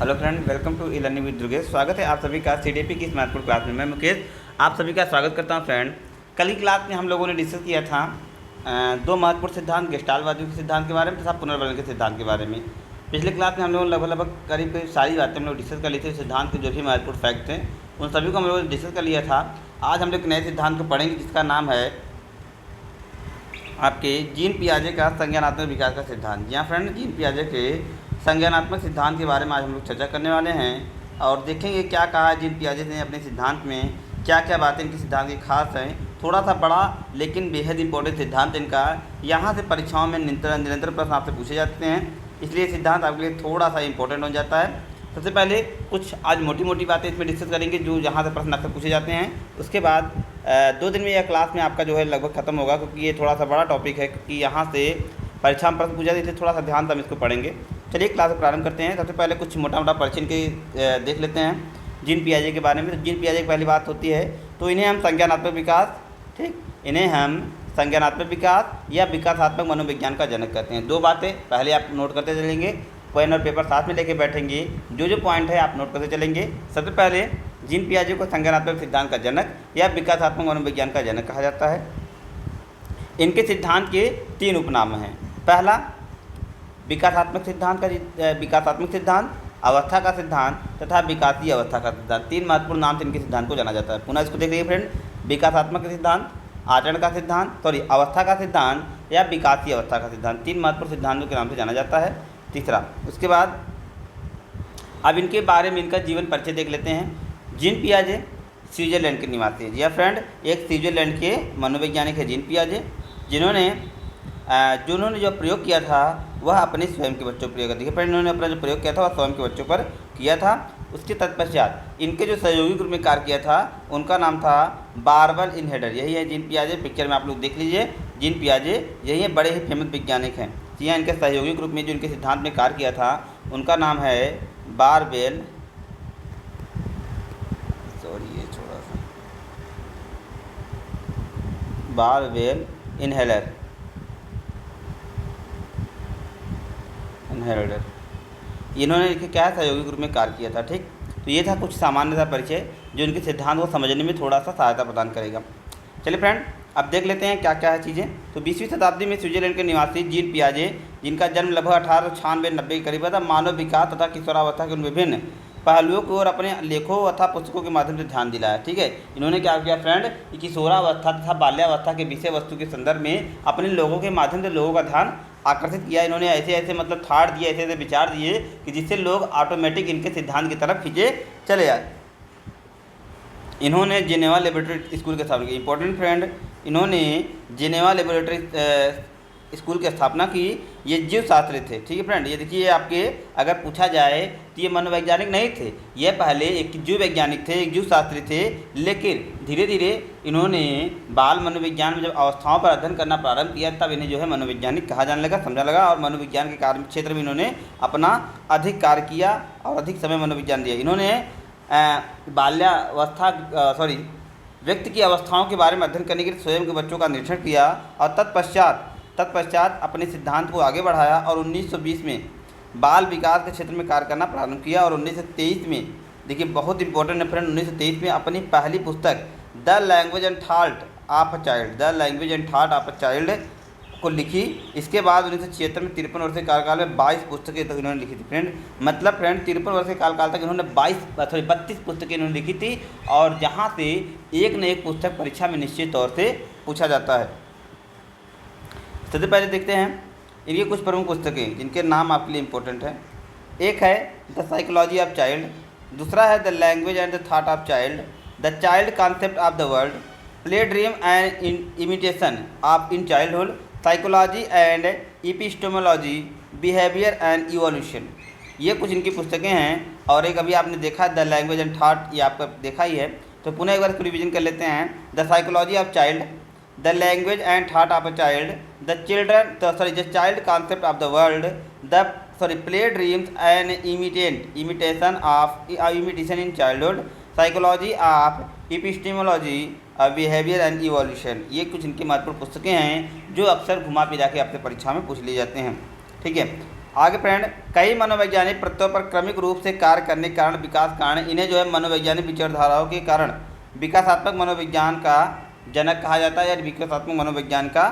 Hello friend, welcome to e learning with Durgesh. स्वागत है आप सभी का सीडीपी की महत्वपूर्ण क्लास में। मैं मुकेश आप सभी का स्वागत करता हूं। फ्रेंड, कल की क्लास में हम लोगों ने डिस्कस किया था दो महत्वपूर्ण सिद्धांत, गेस्टाल्टवादियों के सिद्धांत के बारे में तथा पुनर्वर्णन के सिद्धांत के बारे में। पिछले क्लास में हम लोगों ने लगभग करीब सारी बातें हम लोग डिस्कस कर ली थी। सिद्धांत के जो भी महत्वपूर्ण फैक्ट थे उन सभी को हम लोगों ने डिस्कस कर लिया था। आज हम लोग नए सिद्धांत को पढ़ेंगे जिसका नाम है आपके जीन पियाजे का संज्ञानात्मक विकास का सिद्धांत। जी हाँ फ्रेंड, जीन पियाजे के संज्ञानात्मक सिद्धांत के बारे में आज हम लोग चर्चा करने वाले हैं और देखेंगे क्या कहा है जीन पियाजे ने अपने सिद्धांत में, क्या क्या बातें इनके सिद्धांत की खास हैं। थोड़ा सा बड़ा लेकिन बेहद इंपॉर्टेंट सिद्धांत इनका, यहाँ से परीक्षाओं में निरंतर प्रश्न आपसे पूछे जाते हैं, इसलिए सिद्धांत आपके लिए थोड़ा सा इंपॉर्टेंट हो जाता है। सबसे पहले कुछ आज मोटी मोटी बातें इसमें डिस्कस करेंगे जो जहाँ से प्रश्न अक्सर पूछे जाते हैं। उसके बाद 2 दिन में यह क्लास में आपका जो है लगभग ख़त्म होगा, क्योंकि ये थोड़ा सा बड़ा टॉपिक है, क्योंकि यहाँ से परीक्षा में प्रश्न पूछा जाते हैं, थोड़ा सा ध्यान से हम इसको पढ़ेंगे। चलिए क्लास प्रारंभ करते हैं। सबसे पहले कुछ मोटा मोटा परिचय के देख लेते हैं जीन पियाजे के बारे में। तो जीन पियाजे की पहली बात होती है तो इन्हें हम संज्ञानात्मक विकास, ठीक, इन्हें हम संज्ञानात्मक विकास या विकासात्मक मनोविज्ञान का जनक कहते हैं। 2 बातें पहले आप नोट करते चलेंगे, पेन और पेपर साथ में लेके बैठेंगे, जो पॉइंट है आप नोट करते चलेंगे। सबसे पहले जीन पियाजे को संज्ञानात्मक सिद्धांत का जनक या विकासात्मक मनोविज्ञान का जनक कहा जाता है। इनके सिद्धांत के 3 उपनाम हैं। पहला विकासात्मक सिद्धांत, अवस्था का सिद्धांत तथा विकासीय अवस्था का सिद्धांत। 3 महत्वपूर्ण नाम से इनके सिद्धांत को जाना जाता है। पुनः इसको देख लीजिए फ्रेंड, विकासात्मक सिद्धांत, आचरण का सिद्धांत, अवस्था का सिद्धांत या विकासीय अवस्था का सिद्धांत, 3 महत्वपूर्ण सिद्धांतों के नाम से जाना जाता है। तीसरा, उसके बाद अब इनके बारे में इनका जीवन परिचय देख लेते हैं। जीन पियाजे स्विट्जरलैंड के निवासी है। जी हाँ फ्रेंड, एक स्विट्जरलैंड के मनोवैज्ञानिक है जीन पियाजे, जिन्होंने जो प्रयोग किया था वह अपने स्वयं के बच्चों पर प्रयोग किया। फ्रेंड, इन्होंने अपना जो प्रयोग किया था वह स्वयं के बच्चों पर किया था। उसके तत्पश्चात इनके जो सहयोगी ग्रुप में कार्य किया था उनका नाम था बार्बर इनहेडर। यही है जीन पियाजे। पिक्चर में आप लोग देख लीजिए, जीन पियाजे यही है, बड़े ही फेमस वैज्ञानिक हैं। जी हाँ, इनके सहयोगी ग्रुप में जो इनके सिद्धांत में कार्य किया था उनका नाम है बारबेल इनहेलर। इन्होंने इनके क्या सहयोगी ग्रुप में कार्य किया था, ठीक। तो ये था कुछ सामान्य सा परिचय जो इनके सिद्धांत को समझने में थोड़ा सा सहायता प्रदान करेगा। चलिए फ्रेंड, अब देख लेते हैं क्या क्या है चीज़ें। तो 20वीं शताब्दी में स्विट्जरलैंड के निवासी जीन पियाजे, जिनका जन्म लगभग 1896-90 के करीब था, मानव विकास तथा किशोरावस्था के उन विभिन्न पहलुओं की ओर अपने लेखों तथा पुस्तकों के माध्यम से ध्यान दिलाया। ठीक है, इन्होंने क्या किया फ्रेंड, किशोरावस्था तथा बाल्यावस्था के विषय वस्तु के संदर्भ में अपने लोगों के माध्यम से लोगों का ध्यान आकर्षित किया। इन्होंने ऐसे मतलब थाट दिए, ऐसे विचार दिए कि जिससे लोग ऑटोमेटिक इनके सिद्धांत की तरफ खींचे चले आए। इन्होंने जेनेवा लेबोरेटरी स्कूल की स्थापना की। इंपॉर्टेंट फ्रेंड, इन्होंने जेनेवा लेबोरेटरी स्कूल की स्थापना की। ये जीव शास्त्री थे। ठीक है फ्रेंड, ये देखिए आपके अगर पूछा जाए तो ये मनोवैज्ञानिक नहीं थे, ये पहले एक जीव वैज्ञानिक थे, एक जीव शास्त्री थे, लेकिन धीरे धीरे इन्होंने बाल मनोविज्ञान में जब अवस्थाओं पर अध्ययन करना प्रारंभ किया तब इन्हें जो है मनोवैज्ञानिक कहा जाने लगा, समझा लगा, और मनोविज्ञान के कार्य क्षेत्र में इन्होंने अपना अधिक कार्य किया और अधिक समय मनोविज्ञान दिया। इन्होंने व्यक्ति की अवस्थाओं के बारे में अध्ययन करने के लिए स्वयं के बच्चों का निरीक्षण किया और तत्पश्चात अपने सिद्धांत को आगे बढ़ाया और 1920 में बाल विकास के क्षेत्र में कार्य करना प्रारंभ किया। और 1923 में, देखिए बहुत इंपॉर्टेंट है फ्रेंड, 1923 में अपनी पहली पुस्तक the language and thought of a child को लिखी। इसके बाद 1976 में 53 वर्ष के कार्यकाल में 22 पुस्तकें तक इन्होंने लिखी थी फ्रेंड। मतलब फ्रेंड 53 वर्ष के कार्यकाल तक इन्होंने 32 पुस्तकें इन्होंने लिखी थी, और जहाँ से एक न एक पुस्तक परीक्षा में निश्चित तौर से पूछा जाता है। सबसे पहले देखते हैं इनकी कुछ प्रमुख पुस्तकें जिनके नाम आपके लिए इम्पोर्टेंट है। एक है द साइकोलॉजी ऑफ चाइल्ड, दूसरा है the language and the thought of child, the child concept of the world, play dream and imitation of in childhood, psychology and epistemology, behaviour and evolution. ये कुछ इनकी पुस्तकें हैं। और एक अभी आपने देखा द लैंग्वेज एंड थॉट, ये आपका देखा ही है, तो पुनः एक बार इसको रिविजन कर लेते हैं। The psychology of child, the language and thought of a child, the child concept of the world, play dreams and imitation in childhood, psychology of epistemology, behaviour and evolution. ये कुछ इनकी महत्वपूर्ण पुस्तकें हैं जो अक्सर घुमा फिरा के आपसे परीक्षा में पूछ लिए जाते हैं। ठीक है, आगे फ्रेंड, कई मनोवैज्ञानिक प्रत्ययों पर क्रमिक रूप से कार्य करने के कारण विकास कारण इन्हें जो है मनोवैज्ञानिक विचारधाराओं के कारण विकासात्मक मनोविज्ञान का जनक कहा जाता है, या विकासात्मक मनोविज्ञान का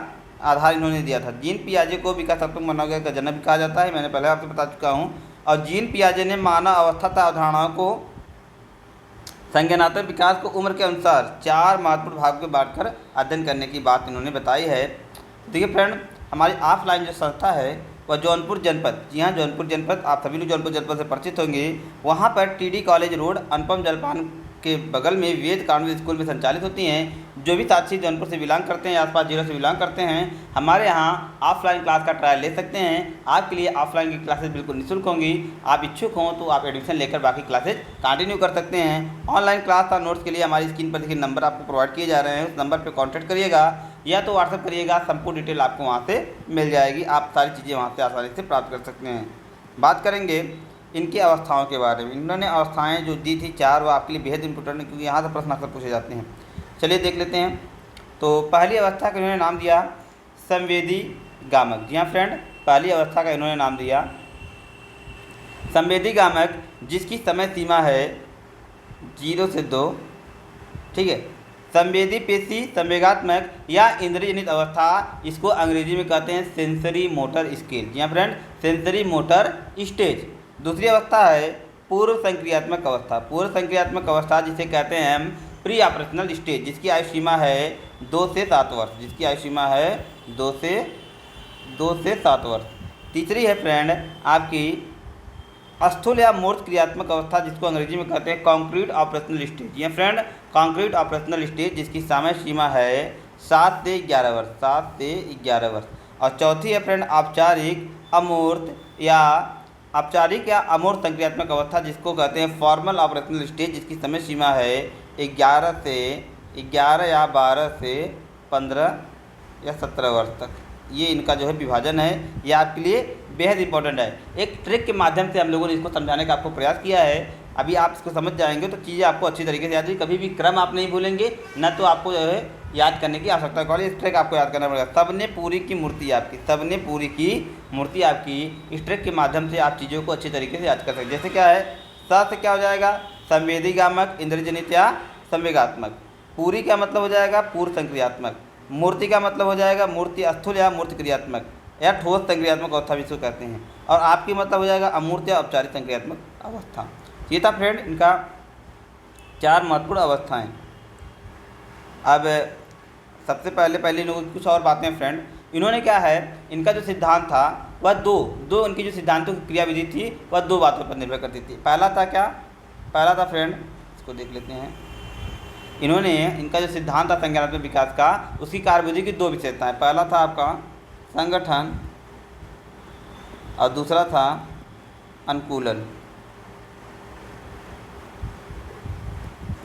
आधार इन्होंने दिया था। जीन पियाजे को विकासात्मक मनोविज्ञान का जनक भी कहा जाता है, मैंने पहले आपको बता चुका हूँ। और जीन पियाजे ने मानव अवस्था तथा अवधारणाओं को संज्ञानात्मक विकास को उम्र के अनुसार 4 महत्वपूर्ण भागों में बांटकर अध्ययन करने की बात इन्होंने बताई है। देखिए फ्रेंड, हमारी ऑफलाइन जो संस्था है वह जौनपुर जनपद, जी हाँ जौनपुर जनपद, आप सभी लोग जौनपुर जनपद से परिचित होंगे। वहाँ पर टीडी कॉलेज रोड अनुपम जलपान के बगल में वेद कानूनी स्कूल में संचालित होती हैं। जो भी साथी जौनपुर से बिलोंग करते हैं, आसपास जिलों से बिलोंग करते हैं, हमारे यहाँ ऑफलाइन क्लास का ट्रायल ले सकते हैं। आपके लिए ऑफलाइन की क्लासेस बिल्कुल निःशुल्क होंगी। आप इच्छुक हों तो आप एडमिशन लेकर बाकी क्लासेस कंटिन्यू कर सकते हैं। ऑनलाइन क्लास का नोट्स के लिए हमारी स्क्रीन पर देखिए नंबर आपको प्रोवाइड किए जा रहे हैं, उस नंबर पर कॉन्टैक्ट करिएगा या तो व्हाट्सअप करिएगा, संपूर्ण डिटेल आपको वहाँ से मिल जाएगी। आप सारी चीज़ें वहाँ से आसानी से प्राप्त कर सकते हैं। बात करेंगे इनकी अवस्थाओं के बारे में। इन्होंने अवस्थाएं जो दी थी 4, वो आपके लिए बेहद इंपॉर्टेंट है, क्योंकि यहाँ से प्रश्न अक्सर पूछे जाते हैं। चलिए देख लेते हैं। तो पहली अवस्था का इन्होंने नाम दिया संवेदी गामक। जी हाँ फ्रेंड, पहली अवस्था का इन्होंने नाम दिया संवेदी गामक, जिसकी समय सीमा है 0 से 2। ठीक है, संवेदी पेशी संवेगात्मक या इंद्रिय जनित अवस्था, इसको अंग्रेजी में कहते हैं सेंसरी मोटर स्केल। जी हाँ फ्रेंड, सेंसरी मोटर स्टेज। दूसरी अवस्था है पूर्व संक्रियात्मक अवस्था। पूर्व संक्रियात्मक अवस्था जिसे कहते हैं हम प्री ऑपरेशनल स्टेज, जिसकी आयु सीमा है 2 से 7 वर्ष। जिसकी आयु सीमा है 2 से 7 वर्ष। तीसरी है फ्रेंड आपकी स्थूल या मूर्त क्रियात्मक अवस्था, जिसको अंग्रेजी में कहते हैं कॉन्क्रीट ऑपरेशनल स्टेज। ये फ्रेंड कॉन्क्रीट ऑपरेशनल स्टेज, जिसकी समय सीमा है 7 से 11 वर्ष। 7 से 11 वर्ष। और चौथी है फ्रेंड औपचारिक औपचारिक या अमूर्त संक्रियात्मक अवस्था, जिसको कहते हैं फॉर्मल ऑपरेशनल स्टेज, जिसकी समय सीमा है 11 या 12 से 15 या 17 वर्ष तक। ये इनका जो है विभाजन है, ये आपके लिए बेहद इंपॉर्टेंट है। एक ट्रिक के माध्यम से हम लोगों ने इसको समझाने का आपको प्रयास किया है। अभी आप इसको समझ जाएंगे तो चीज़ें आपको अच्छी तरीके से याद होगी। कभी भी क्रम आप नहीं भूलेंगे, न तो आपको जो है याद करने की आवश्यकता है। इस ट्रिक आपको याद करना पड़ेगा। सबने पूरी की मूर्ति आपकी, सबने पूरी की मूर्ति आपकी। इस ट्रिक के माध्यम से आप चीज़ों को अच्छी तरीके से याद कर सकते। जैसे क्या है, स से क्या हो जाएगा संवेदी गामक, इंद्रजनित या संवेगात्मक। पूरी का मतलब हो जाएगा पूर्व संक्रियात्मक। मूर्ति का मतलब हो जाएगा मूर्ति स्थूल या मूर्त क्रियात्मक या ठोस संक्रियात्मक अवस्था भी इसको कहते हैं। और आपकी मतलब हो जाएगा अमूर्त या औपचारिक संक्रियात्मक अवस्था। ये था फ्रेंड इनका 4 महत्वपूर्ण अवस्थाएं। अब सबसे पहले लोगों कुछ और बातें फ्रेंड, इन्होंने क्या है, इनका जो सिद्धांत था वह दो इनकी जो सिद्धांतों की क्रियाविधि थी वह 2 बातों पर निर्भर करती थी। पहला था क्या, पहला था फ्रेंड, इसको देख लेते हैं। इनका जो सिद्धांत था संज्ञानात्मक विकास का, उसकी कार्यविधि की 2 विशेषताएं। पहला था आपका संगठन और दूसरा था अनुकूलन।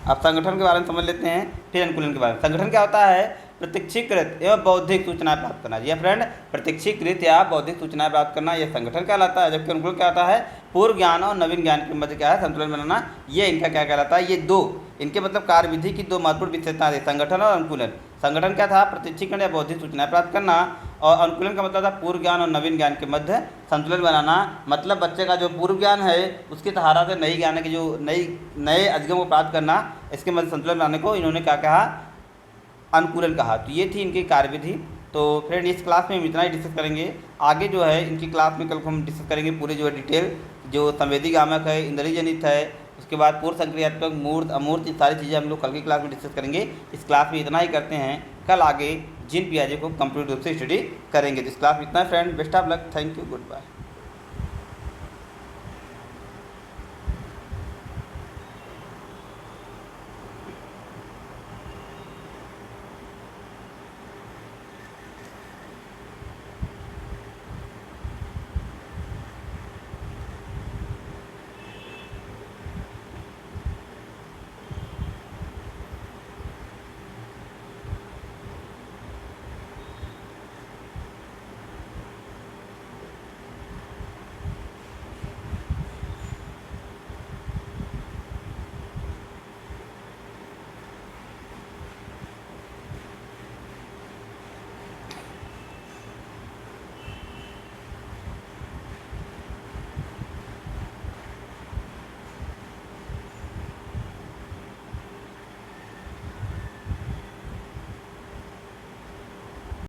अब संगठन के बारे में समझ लेते हैं, फिर अनुकूलन के बारे में। संगठन क्या होता है, प्रत्यक्षीकृत एवं बौद्धिक सूचनाएं प्राप्त करना। जी फ्रेंड, प्रत्यक्षीकृत या बौद्धिक सूचनाएं प्राप्त करना यह संगठन कहलाता है। जबकि अनुकूलन क्या होता है, पूर्व ज्ञान और नवीन ज्ञान के मध्य क्या है संतुलन बनाना। ये इनका क्या कहलाता है, ये 2 इनके मतलब कार्यविधि की 2 महत्वपूर्ण विशेषताएं थी, संगठन और अनुकूलन। संगठन क्या था, प्रत्यक्षीकरण या बौद्धिक सूचनाएं प्राप्त करना, और अनुकूलन का मतलब था पूर्व ज्ञान और नवीन ज्ञान के मध्य संतुलन बनाना। मतलब बच्चे का जो पूर्व ज्ञान है उसके सहारा से नई ज्ञान की जो नए अधिगम को प्राप्त करना, इसके मध्य संतुलन बनाने को इन्होंने क्या कहा, अनुकूलन कहा। तो ये थी इनकी कार्यविधि। तो फ्रेंड इस क्लास में हम इतना ही डिस्कस करेंगे। आगे जो है इनकी क्लास में कल हम डिस्कस करेंगे पूरे जो है डिटेल, जो संवेदी गामक है, इंद्रिय जनित है, उसके बाद पूर्व संक्रियात्मक, मूर्त, अमूर्त, ये सारी चीज़ें हम लोग कल की क्लास में डिस्कस करेंगे। इस क्लास में इतना ही करते हैं। कल आगे जीन पियाजे को कंप्लीट रूप से स्टडी करेंगे। तो इस क्लास में इतना है friend. Best of luck, thank you, good bye.